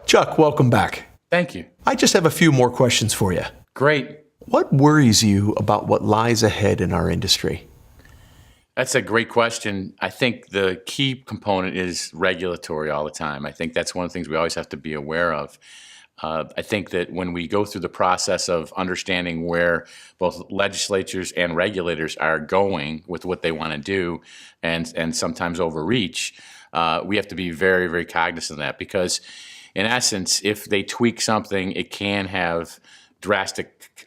Chuck, welcome back. Thank you. I just have a few more questions for you. Great. What worries you about what lies ahead in our industry? That's a great question. I think the key component is regulatory all the time. I think that's one of the things we always have to be aware of. I think that when we go through the process of understanding where both legislatures and regulators are going with what they want to do and sometimes overreach, we have to be very, very cognizant of that, because in essence, if they tweak something, it can have drastic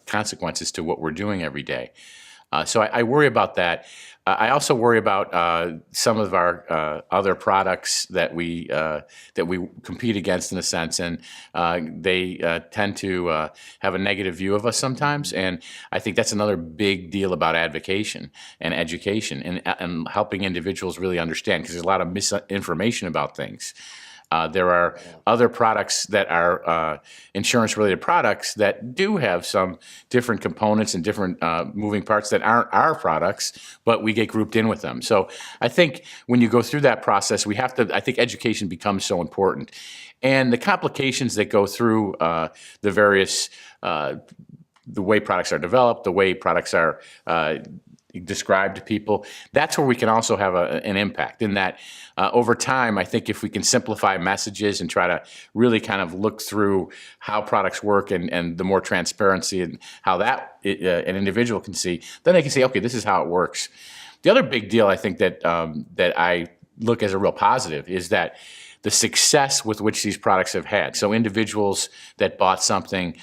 consequences to what we're doing every day. So I worry about that. I also worry about some of our other products that we compete against, in a sense, and they tend to have a negative view of us sometimes. And I think that's another big deal about advocacy and education and helping individuals really understand, because there's a lot of misinformation about things. There are other products that are insurance-related products that do have some different components and different moving parts that aren't our products, but we get grouped in with them. So I think when you go through that process, I think education becomes so important. And the complications that go through the various, the way products are developed, the way products are described to people, that's where we can also have an impact in that over time. I think if we can simplify messages and try to really kind of look through how products work and the more transparency and how that an individual can see, then they can say, okay, this is how it works. The other big deal I think that that I look as a real positive is that the success with which these products have had. So individuals that bought something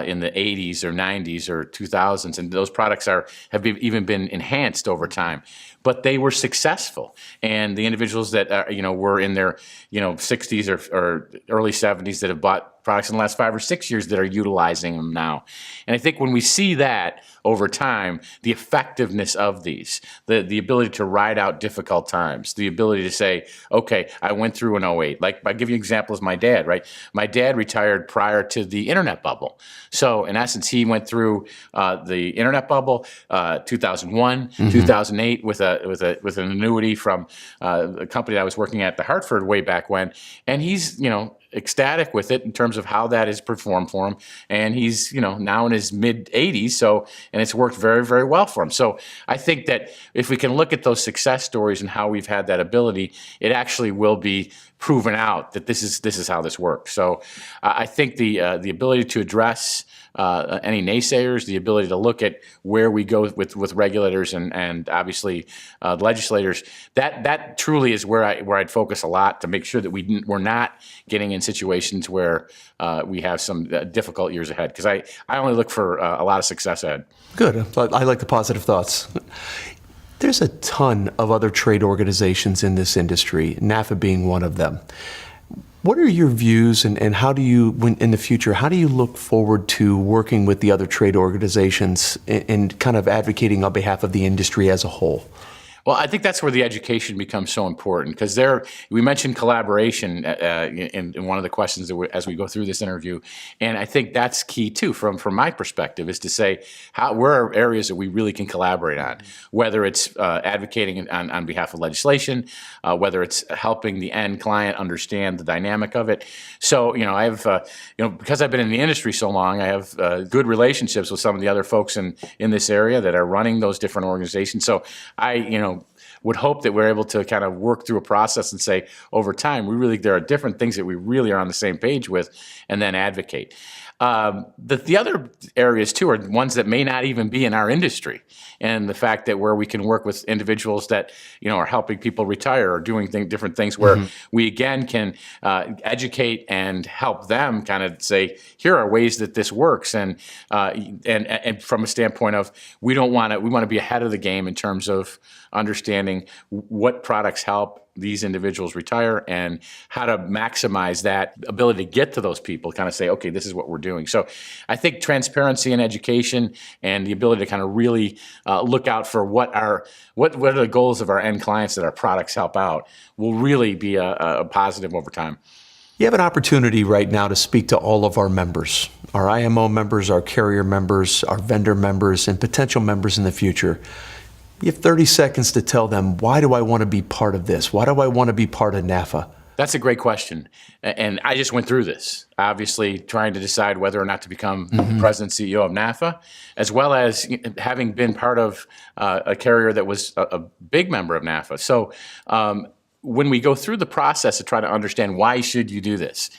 in the 80s or 90s or 2000s, and those products have even been enhanced over time, but they were successful. And the individuals that were in their 60s or early 70s that have bought products in the last 5 or 6 years that are utilizing them now. And I think when we see that over time, the effectiveness of these, the ability to ride out difficult times, the ability to say, okay, I went through an '08. Like, I give you an example as my dad, right? My dad retired prior to the internet bubble. So in essence, he went through the internet bubble, 2001, 2008, with an annuity from a company that I was working at, the Hartford, way back when, and he's ecstatic with it in terms of how that has performed for him, and he's now in his mid 80s, and it's worked very, very well for him. So I think that if we can look at those success stories and how we've had that ability, it actually will be proven out that this is how this works. So I think the ability to address any naysayers, the ability to look at where we go with regulators and obviously legislators, that truly is where I'd focus a lot, to make sure that we're not getting in situations where we have some difficult years ahead, because I only look for a lot of success ahead. Good. I like the positive thoughts. There's a ton of other trade organizations in this industry, NAFA being one of them. What are your views, and how do you, in the future, how do you look forward to working with the other trade organizations and kind of advocating on behalf of the industry as a whole? Well, I think that's where the education becomes so important, because we mentioned collaboration in one of the questions that as we go through this interview, and I think that's key too, from my perspective, is to say where are areas that we really can collaborate on, whether it's advocating on behalf of legislation, whether it's helping the end client understand the dynamic of it. So I have because I've been in the industry so long, I have good relationships with some of the other folks in this area that are running those different organizations. So I would hope that we're able to kind of work through a process and say, over time, there are different things that we really are on the same page with, and then advocate. The other areas too are ones that may not even be in our industry, and the fact that where we can work with individuals that are helping people retire or doing different things, where we again can educate and help them kind of say, here are ways that this works, and from a standpoint of we want to be ahead of the game in terms of understanding what products help these individuals retire and how to maximize that ability to get to those people, kind of say, okay, this is what we're doing. So I think transparency and education and the ability to kind of really look out for what are the goals of our end clients that our products help out will really be a positive over time. You have an opportunity right now to speak to all of our members, our IMO members, our carrier members, our vendor members, and potential members in the future. You have 30 seconds to tell them, why do I want to be part of this? Why do I want to be part of NAFA? That's a great question. And I just went through this, obviously trying to decide whether or not to become president CEO of NAFA, as well as having been part of a carrier that was a big member of NAFA. So when we go through the process to try to understand why should you do this,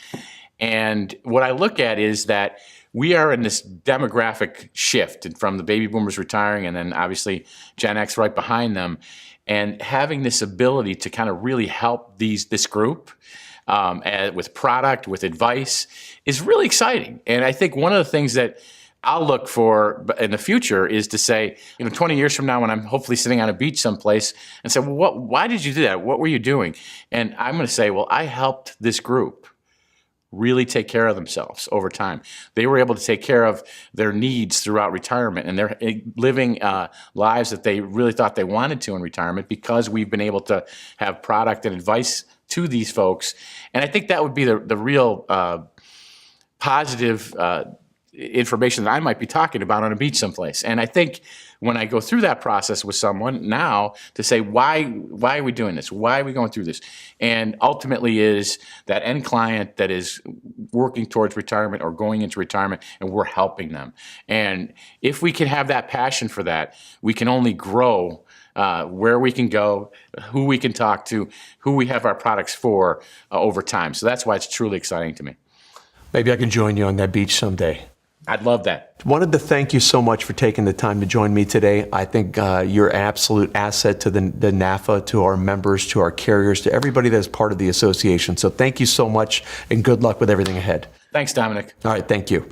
and what I look at is that we are in this demographic shift from the baby boomers retiring and then obviously Gen X right behind them, and having this ability to kind of really help this group with product, with advice is really exciting. And I think one of the things that I'll look for in the future is to say, 20 years from now when I'm hopefully sitting on a beach someplace and say, well, why did you do that? What were you doing? And I'm going to say, well, I helped this group really take care of themselves over time. They were able to take care of their needs throughout retirement, and they're living lives that they really thought they wanted to in retirement because we've been able to have product and advice to these folks. And I think that would be the real positive information that I might be talking about on a beach someplace. And I think when I go through that process with someone now to say, why are we doing this? Why are we going through this? And ultimately is that end client that is working towards retirement or going into retirement, and we're helping them. And if we can have that passion for that, we can only grow where we can go, who we can talk to, who we have our products for over time. So that's why it's truly exciting to me. Maybe I can join you on that beach someday. I'd love that. Wanted to thank you so much for taking the time to join me today. I think you're an absolute asset to the NAFA, to our members, to our carriers, to everybody that's part of the association. So thank you so much, and good luck with everything ahead. Thanks, Dominic. All right, thank you.